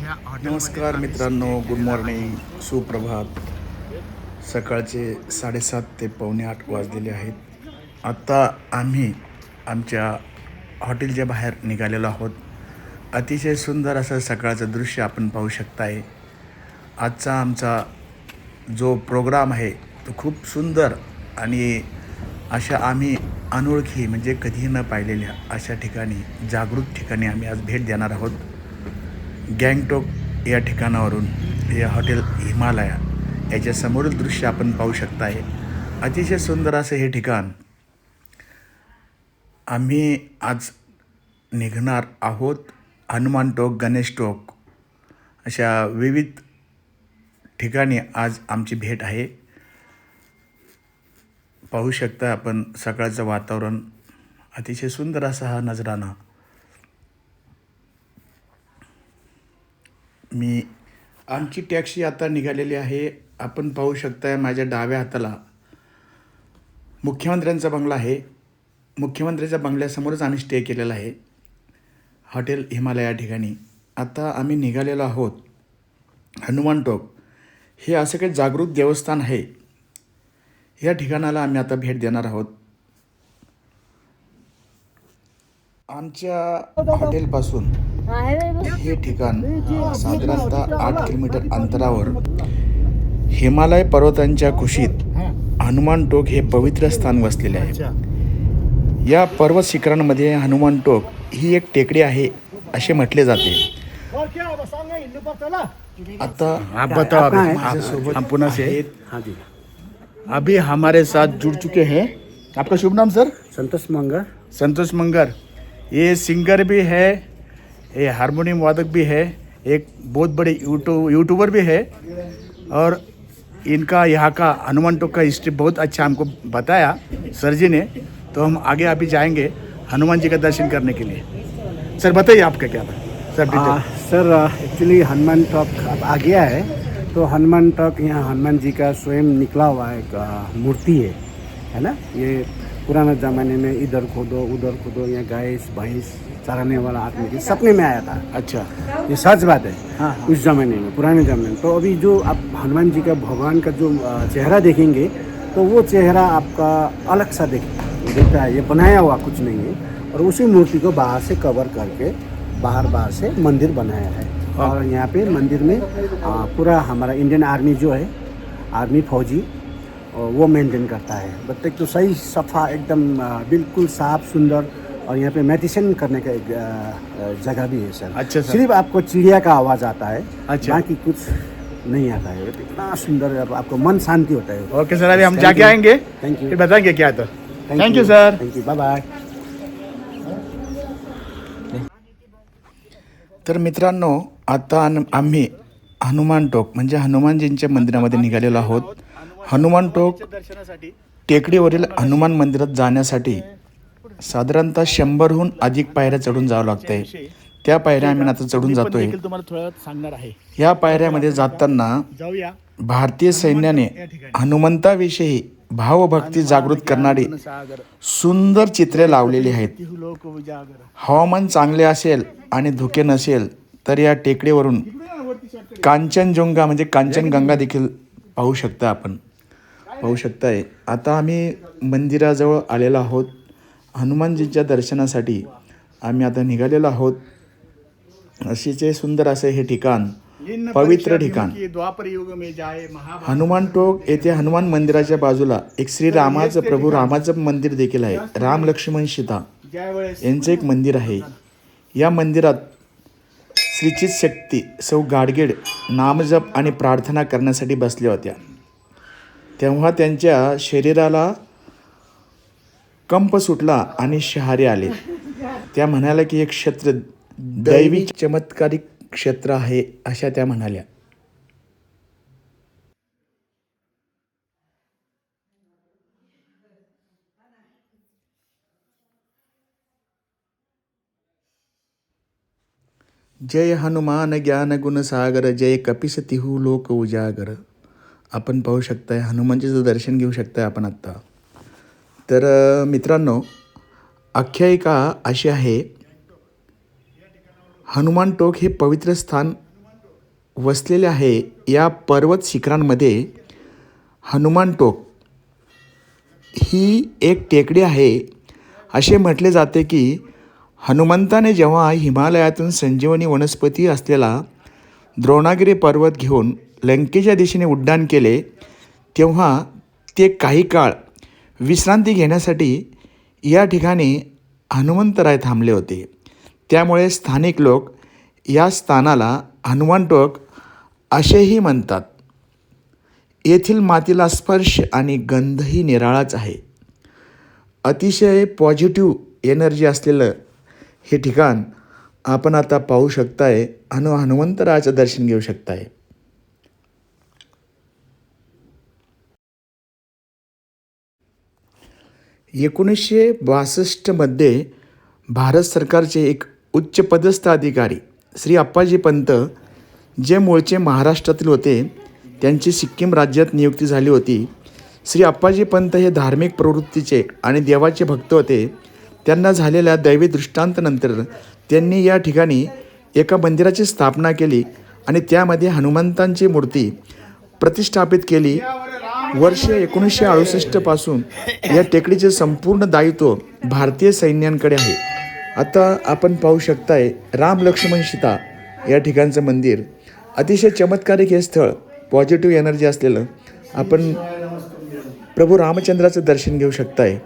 नमस्कार मित्रांनो, good morning, सुप्रभात. सकाळचे 7:30 ते 7:45 वाजलेले आहेत. आत्ता आम्ही आमच्या हॉटेलच्या बाहेर निघालेलो आहोत. अतिशय सुंदर असं सकाळचं दृश्य आपण पाहू शकताय. आजचा आमचा जो प्रोग्राम आहे तो खूप सुंदर आणि अशा आम्ही अनोळखी म्हणजे कधीही न पाहिलेल्या अशा ठिकाणी, जागृत ठिकाणी आम्ही आज भेट देणार आहोत. गँगटॉक या ठिकाणावरून हे हॉटेल हिमालया याच्या समोरील दृश्य आपण पाहू शकताय. अतिशय सुंदर असं हे ठिकाण. आम्ही आज निघणार आहोत. हनुमान टोक, गणेश टोक अशा विविध ठिकाणी आज आमची भेट आहे. पाहू शकता आपण सकाळचं वातावरण, अतिशय सुंदर असा हा नजराणा. आमची टॅक्सी आता निघालेली आहे. आपण पाहू शकताय माझ्या डाव्या हाताला मुख्यमंत्र्यांचा बंगला आहे. मुख्यमंत्र्यांच्या बंगल्यासमोरच आम्ही स्टे केलेला आहे हॉटेल हिमालया ठिकाणी. आता आम्ही निघालेलो आहोत हनुमान टोक. हे असं काही जागृत देवस्थान आहे. या ठिकाणाला आम्ही आता भेट देणार आहोत. आमच्या हॉटेलपासून हे ठिकाण साधारणतः 8 किलोमीटर अंतरावर हिमालय पर्वतांच्या कुशीत हनुमान टोक हे पवित्र स्थान वसलेले आहे. या पर्वत शिखरांमध्ये हनुमान टोक ही एक टेकडी आहे असे म्हटले जाते. आता आप बताओ, हम पुणे से हैं. हाँ जी, अभी हमारे साथ जुड़ चुके हैं. आपका शुभ नाम सर? संतोष मंगर. संतोष मंगर. ये सिंगर भी है, ये हारमोनियम वादक भी है, एक बहुत बड़े यूट्यूबर भी है. और इनका यहाँ का हनुमान टोक का हिस्ट्री बहुत अच्छा हमको बताया सर जी ने. तो हम आगे अभी जाएंगे हनुमान जी का दर्शन करने के लिए. सर बताइए आपका क्या था sir? Sir actually Hanuman talk अब आ गया है. तो हनुमान टॉक यहाँ हनुमान जी का स्वयं निकला हुआ एक मूर्ति है ना. ये पुराने ज़माने में इधर खोदो उधर खोदो, यहाँ गाय भैंस चराने वाला आदमी के सपने में आया था. अच्छा, ये सच बात है. हाँ. उस ज़माने में, पुराने ज़माने में. तो अभी जो आप हनुमान जी का भगवान का जो चेहरा देखेंगे तो वो चेहरा आपका अलग सा दिखता है. ये बनाया हुआ कुछ नहीं है. और उसी मूर्ति को बाहर से कवर करके बाहर से मंदिर बनाया है. और यहाँ पे मंदिर में पूरा हमारा इंडियन आर्मी जो है, आर्मी फौजी वो मेंटेन करता है. बट एक तो सही सफ़ा एकदम बिल्कुल साफ़ सुंदर. और यहाँ पे मेडिटेशन करने का एक जगह भी है सर. अच्छा सर. सिर्फ आपको चिड़िया का आवाज़ आता है. अच्छा. बाकी कुछ नहीं आता है. इतना सुंदर, आपको मन शांति होता है. ओके सर, अभी हम जाके आएंगे. Thank you. फिर बताएंगे क्या तो. Thank you sir. Thank you. Bye bye. तर मित्रांनो, आता आम्ही हनुमान टोक म्हणजे हनुमानजींच्या मंदिरामध्ये निघालेलो आहोत. हनुमान टोक टेकडीवरील हनुमान मंदिरात जाण्यासाठी साधारणतः 100हून अधिक पायऱ्या चढून जावं लागतंय. त्या पायऱ्या आम्ही आता चढून जातोय. या पायऱ्यामध्ये जाताना भारतीय सैन्याने हनुमंताविषयी भावभक्ती जागृत करणारी सुंदर चित्रे लावलेली आहेत. हवामान चांगले असेल आणि धुके नसेल तर या टेकडीवरून कांचनजंगा म्हणजे कांचनगंगा देखील पाहू शकता आपण. पाहू शकताय. आता आम्ही मंदिराजवळ आलेलो आहोत. हनुमानजींच्या दर्शनासाठी आम्ही आता निघालेलो आहोत. अतिशय सुंदर असे हे ठिकाण, पवित्र ठिकाण. हनुमान टोक येथे हनुमान मंदिराच्या बाजूला एक श्रीरामाचं, प्रभू रामाचं मंदिर देखील आहे. राम लक्ष्मण सीता यांचं एक मंदिर आहे. या मंदिरात श्रीचित शक्ती सौ गाडगीळ नामजप आणि प्रार्थना करण्यासाठी बसल्या होत्या. तेव्हा त्यांच्या शरीराला कंप सुटला आणि शहारे आले. त्या म्हणाल्या की एक क्षेत्र दैवी चमत्कारिक क्षेत्र आहे अशा त्या म्हणाल्या. जय हनुमान ज्ञान गुण सागर, जय कपिस तिहू लोक उजागर. आपण पाहू शकताय, हनुमानजीचं दर्शन घेऊ शकताय आपण आत्ता. तर मित्रांनो, आख्यायिका अशी आहे, हनुमान टोक हे पवित्र स्थान वसलेले आहे. या पर्वत शिखरांमध्ये हनुमान टोक ही एक टेकडी आहे. असे म्हटले जाते की हनुमंताने जेव्हा हिमालयातून संजीवनी वनस्पती असलेला द्रोणागिरी पर्वत घेऊन लंकेच्या दिशेने उड्डाण केले, तेव्हा ते काही काळ विश्रांती घेण्यासाठी या ठिकाणी हनुमंतराय थांबले होते. त्यामुळे स्थानिक लोक या स्थानाला हनुमान टोक असेही म्हणतात. येथील मातीला स्पर्श आणि गंधही निराळाच आहे. अतिशय पॉझिटिव्ह एनर्जी असलेलं हे ठिकाण आपण आता पाहू शकताय. हनुमंतरायाचं दर्शन घेऊ शकताय. मध्ये भारत सरकारचे एक उच्चपदस्थ अधिकारी श्री अप्पाजी पंत, जे मूळचे महाराष्ट्रातील होते, त्यांची सिक्कीम राज्यात नियुक्ती झाली होती. श्री अप्पाजी पंत हे धार्मिक प्रवृत्तीचे आणि देवाचे भक्त होते. त्यांना झालेल्या दैवी दृष्टांतानंतर त्यांनी या ठिकाणी एका मंदिराची स्थापना केली आणि त्यामध्ये हनुमंतांची मूर्ती प्रतिष्ठापित केली. वर्ष 1968 पासून या टेकडीचे संपूर्ण दायित्व भारतीय सैन्यांकडे आहे. आता आपण पाहू शकताय राम लक्ष्मण सीता या ठिकाणचं मंदिर. अतिशय चमत्कारिक हे स्थळ, पॉझिटिव्ह एनर्जी असलेलं. आपण प्रभू रामचंद्राचं दर्शन घेऊ शकताय.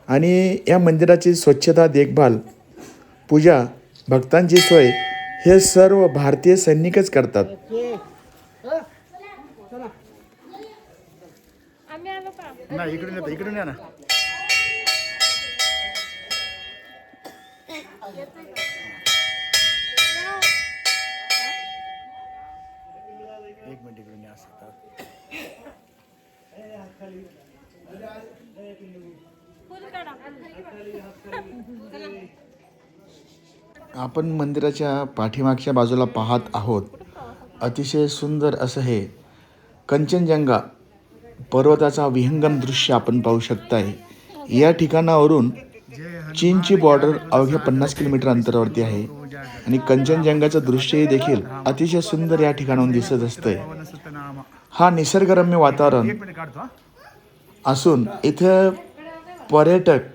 आणि या मंदिराची स्वच्छता, देखभाल, पूजा, भक्तांची सोय हे सर्व भारतीय सैनिकच करतात. इकडून या ना. एक मिनिट इकडून या. आपण मंदिराच्या पाठीमागच्या बाजूला पाहत आहोत. अतिशय सुंदर असं हे कंचनजंगा पर्वताचा विहंगम दृश्य आपण पाहू शकताय. या ठिकाणावरून चीनची बॉर्डर अवघ्या 50 किलोमीटर अंतरावरती आहे आणि कंचनजंगाचं दृश्यही देखील अतिशय सुंदर या ठिकाणाहून दिसत असतंय. हा निसर्गरम्य वातावरण असून इथं पर्यटक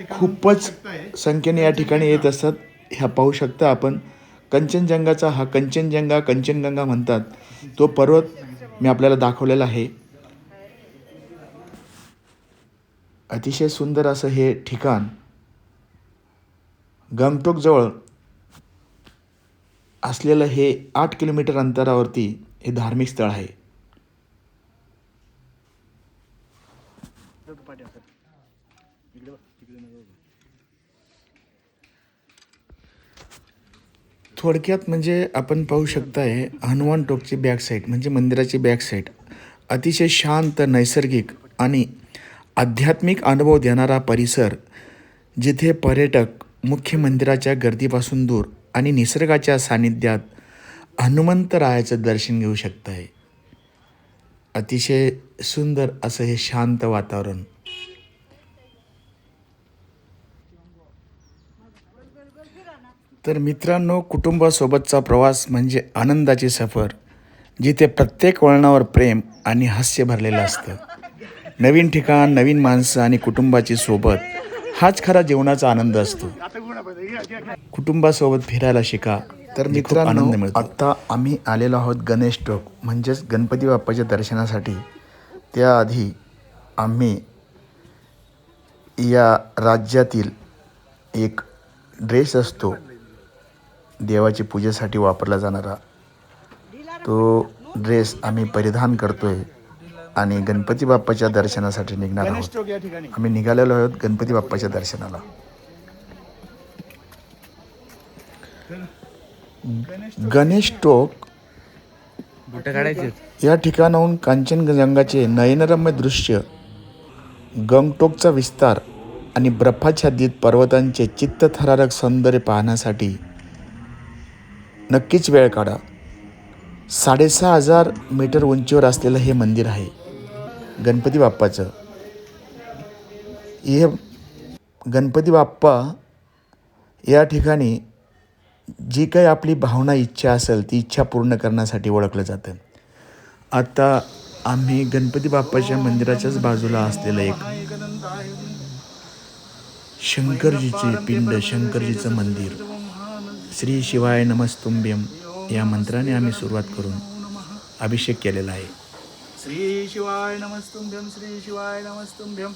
खूपच संख्येने या ठिकाणी येत असतात. ह्या पाहू शकता आपण कंचनजंगाचा, हा कंचनगंगा म्हणतात, तो पर्वत मी आपल्याला दाखवलेला आहे. अतिशय सुंदर असं हे ठिकाण गंगटोक जवळ असलेलं हे 8 किलोमीटर अंतरावरती हे धार्मिक स्थळ आहे. थोडक्यात म्हणजे आपण पाहू शकताय हनुमान टोकची बॅक साईड म्हणजे मंदिराची बॅक साईड अतिशय शांत, नैसर्गिक आणि आध्यात्मिक अनुभव देणारा परिसर, जिथे पर्यटक मुख्य मंदिराच्या गर्दीपासून दूर आणि निसर्गाच्या सानिध्यात हनुमंतरायाचं दर्शन घेऊ शकताय. अतिशय सुंदर असं हे शांत वातावरण. तर मित्रांनो, कुटुंबासोबतचा प्रवास म्हणजे आनंदाची सफर, जिथे प्रत्येक वळणावर प्रेम आणि हास्य भरलेलं असतं. नवीन ठिकाण, नवीन माणसं आणि कुटुंबाची सोबत, हाच खरा जीवनाचा आनंद असतो. कुटुंबासोबत फिरायला शिका, तर मित्रांनो आत्ता आम्ही आलेलो आहोत गणेश टोक म्हणजेच गणपती बाप्पाच्या दर्शनासाठी. त्याआधी आम्ही या राज्यातील एक ड्रेस असतो देवाची पूजेसाठी वापरला जाणारा, तो ड्रेस आम्ही परिधान करतोय आणि गणपती बाप्पाच्या दर्शनासाठी निघणार आहोत. आम्ही निघालेलो आहोत गणपती बाप्पाच्या दर्शनाला. गणेश टोक या ठिकाणाहून कांचनजंगाचे नयनरम्य दृश्य, गंगटोकचा विस्तार आणि बर्फाच्छादित पर्वतांचे चित्तथरारक सौंदर्य पाहण्यासाठी नक्कीच वेळ काढा. 6,500 मीटर उंचीवर असलेलं हे मंदिर आहे गणपती बाप्पाचं. हे गणपती बाप्पा या ठिकाणी जी काही आपली भावना इच्छा असेल ती इच्छा पूर्ण करण्यासाठी ओळखलं जातं. आता आम्ही गणपती बाप्पाच्या मंदिराच्याच बाजूला असलेलं एक शंकरजीचे पिंड, शंकरजीचं मंदिर, श्री शिवाय नमस्तुभ्यम या मंत्राने आम्ही सुरुवात करून अभिषेक केलेला आहे. श्री शिवाय नमस्तुभ्यम, श्री शिवाय नमस्तुभ्यम.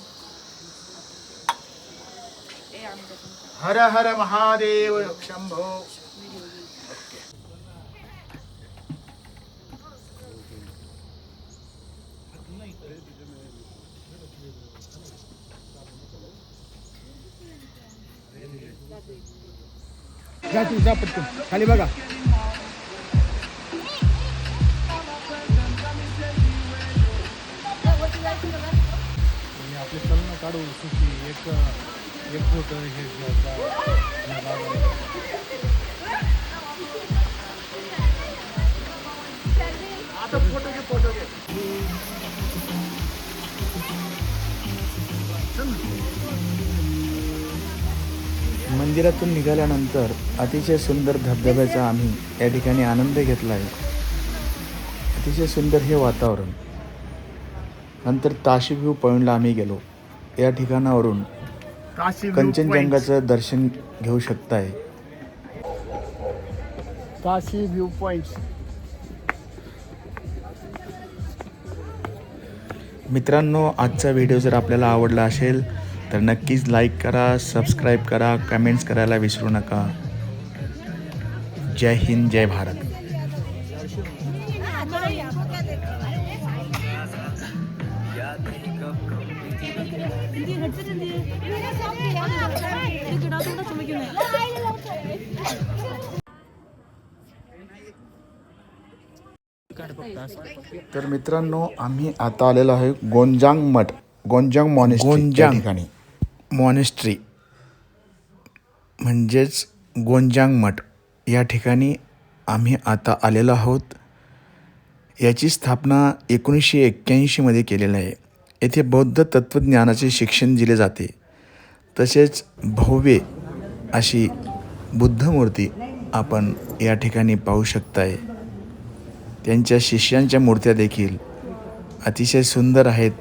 हर हर महादेव शंभो. जा पटकन खाली बघा. आपले चलन काढू एक फोटो हे आता फोटो घे. मंदिरातून निघाल्यानंतर अतिशय सुंदर धबधब्याचा आम्ही या ठिकाणी आनंद घेतला आहे. अतिशय सुंदर हे वातावरण. नंतर ताशी व्ह्यू पॉईंटला आम्ही गेलो. या ठिकाणावरून कंचनजंगाचं दर्शन घेऊ शकताय. Kashi view point. मित्रांनो, आजचा व्हिडिओ जर आपल्याला आवडला असेल तर नक्कीच लाईक करा, सबस्क्राईब करा, कमेंट्स करायला विसरू नका. जय हिंद, जय भारत. तर मित्रांनो, आम्ही आता आलेलो आहे गोंजांग मठ, गोंजांग मॉनेस्ट्री या ठिकाणी. मॉनेस्ट्री म्हणजेच गोंजांग मठ या ठिकाणी आम्ही आता आलेलो आहोत. याची स्थापना 1981 केलेली आहे. येथे बौद्ध तत्त्वज्ञानाचे शिक्षण दिले जाते. तसेच भव्य अशी बुद्धमूर्ती आपण या ठिकाणी पाहू शकताय. त्यांच्या शिष्यांच्या मूर्त्या देखील अतिशय सुंदर आहेत.